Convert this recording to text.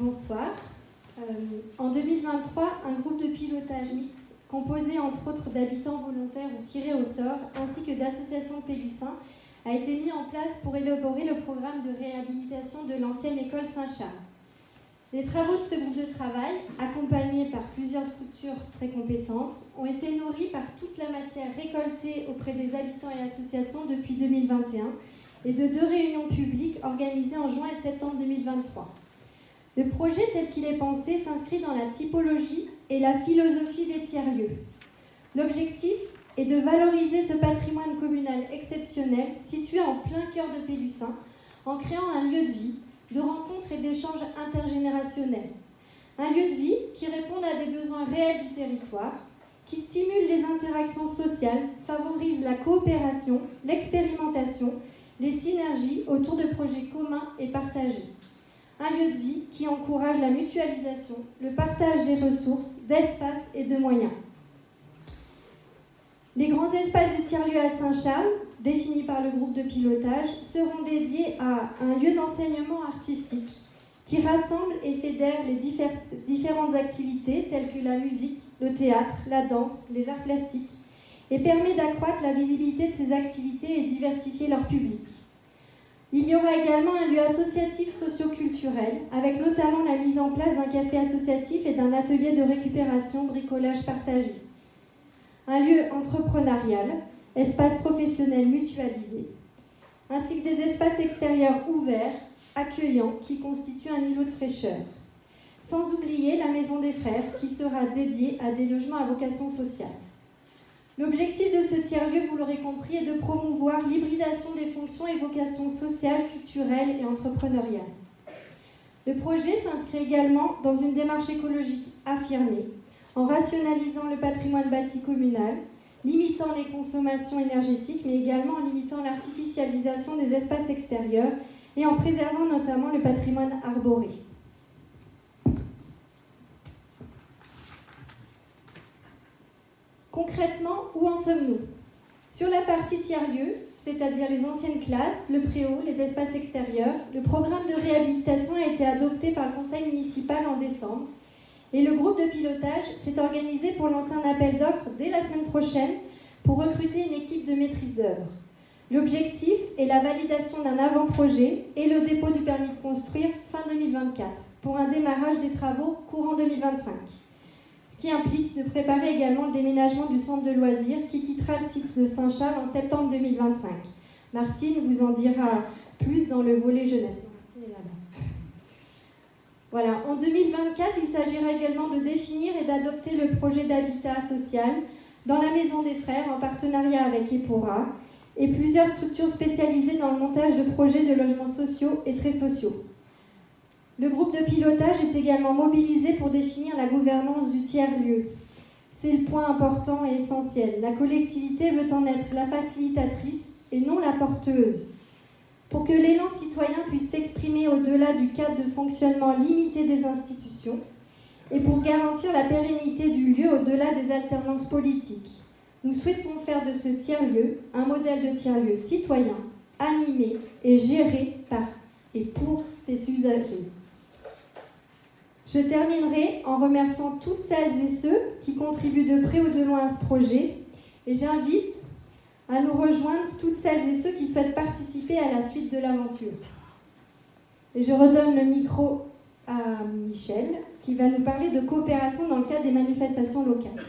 Bonsoir. En 2023, un groupe de pilotage mixte, composé entre autres d'habitants volontaires ou tirés au sort, ainsi que d'associations pélussins, a été mis en place pour élaborer le programme de réhabilitation de l'ancienne école Saint-Charles. Les travaux de ce groupe de travail, accompagnés par plusieurs structures très compétentes, ont été nourris par toute la matière récoltée auprès des habitants et associations depuis 2021 et de 2 réunions publiques organisées en juin et septembre 2023. Le projet tel qu'il est pensé s'inscrit dans la typologie et la philosophie des tiers-lieux. L'objectif est de valoriser ce patrimoine communal exceptionnel situé en plein cœur de Pélussin en créant un lieu de vie, de rencontres et d'échanges intergénérationnels. Un lieu de vie qui réponde à des besoins réels du territoire, qui stimule les interactions sociales, favorise la coopération, l'expérimentation, les synergies autour de projets communs et partagés. Un lieu de vie qui encourage la mutualisation, le partage des ressources, d'espaces et de moyens. Les grands espaces du tiers-lieu à Saint-Charles, définis par le groupe de pilotage, seront dédiés à un lieu d'enseignement artistique qui rassemble et fédère les différentes activités telles que la musique, le théâtre, la danse, les arts plastiques et permet d'accroître la visibilité de ces activités et diversifier leur public. Il y aura également un lieu associatif socio-culturel, avec notamment la mise en place d'un café associatif et d'un atelier de récupération bricolage partagé. Un lieu entrepreneurial, espace professionnel mutualisé, ainsi que des espaces extérieurs ouverts, accueillants, qui constituent un îlot de fraîcheur. Sans oublier la Maison des Frères, qui sera dédiée à des logements à vocation sociale. L'objectif de ce tiers-lieu, vous l'aurez compris, est de promouvoir l'hybridation des fonctions et vocations sociales, culturelles et entrepreneuriales. Le projet s'inscrit également dans une démarche écologique affirmée, en rationalisant le patrimoine bâti communal, limitant les consommations énergétiques, mais également en limitant l'artificialisation des espaces extérieurs et en préservant notamment le patrimoine arboré. Concrètement, où en sommes-nous? Sur la partie tiers-lieu, c'est-à-dire les anciennes classes, le préau, les espaces extérieurs, le programme de réhabilitation a été adopté par le conseil municipal en décembre et le groupe de pilotage s'est organisé pour lancer un appel d'offres dès la semaine prochaine pour recruter une équipe de maîtrise d'œuvre. L'objectif est la validation d'un avant-projet et le dépôt du permis de construire fin 2024 pour un démarrage des travaux courant 2025. Ce qui implique de préparer également le déménagement du centre de loisirs qui quittera le site de Saint-Charles en septembre 2025. Martine vous en dira plus dans le volet jeunesse. Martine est là-bas. Voilà, en 2024, il s'agira également de définir et d'adopter le projet d'habitat social dans la Maison des Frères en partenariat avec Epora et plusieurs structures spécialisées dans le montage de projets de logements sociaux et très sociaux. Le groupe de pilotage est également mobilisé pour définir la gouvernance du tiers-lieu. C'est le point important et essentiel. La collectivité veut en être la facilitatrice et non la porteuse. Pour que l'élan citoyen puisse s'exprimer au-delà du cadre de fonctionnement limité des institutions et pour garantir la pérennité du lieu au-delà des alternances politiques. Nous souhaitons faire de ce tiers-lieu un modèle de tiers-lieu citoyen, animé et géré par et pour ses usagers. Je terminerai en remerciant toutes celles et ceux qui contribuent de près ou de loin à ce projet et j'invite à nous rejoindre toutes celles et ceux qui souhaitent participer à la suite de l'aventure. Et je redonne le micro à Michel qui va nous parler de coopération dans le cadre des manifestations locales.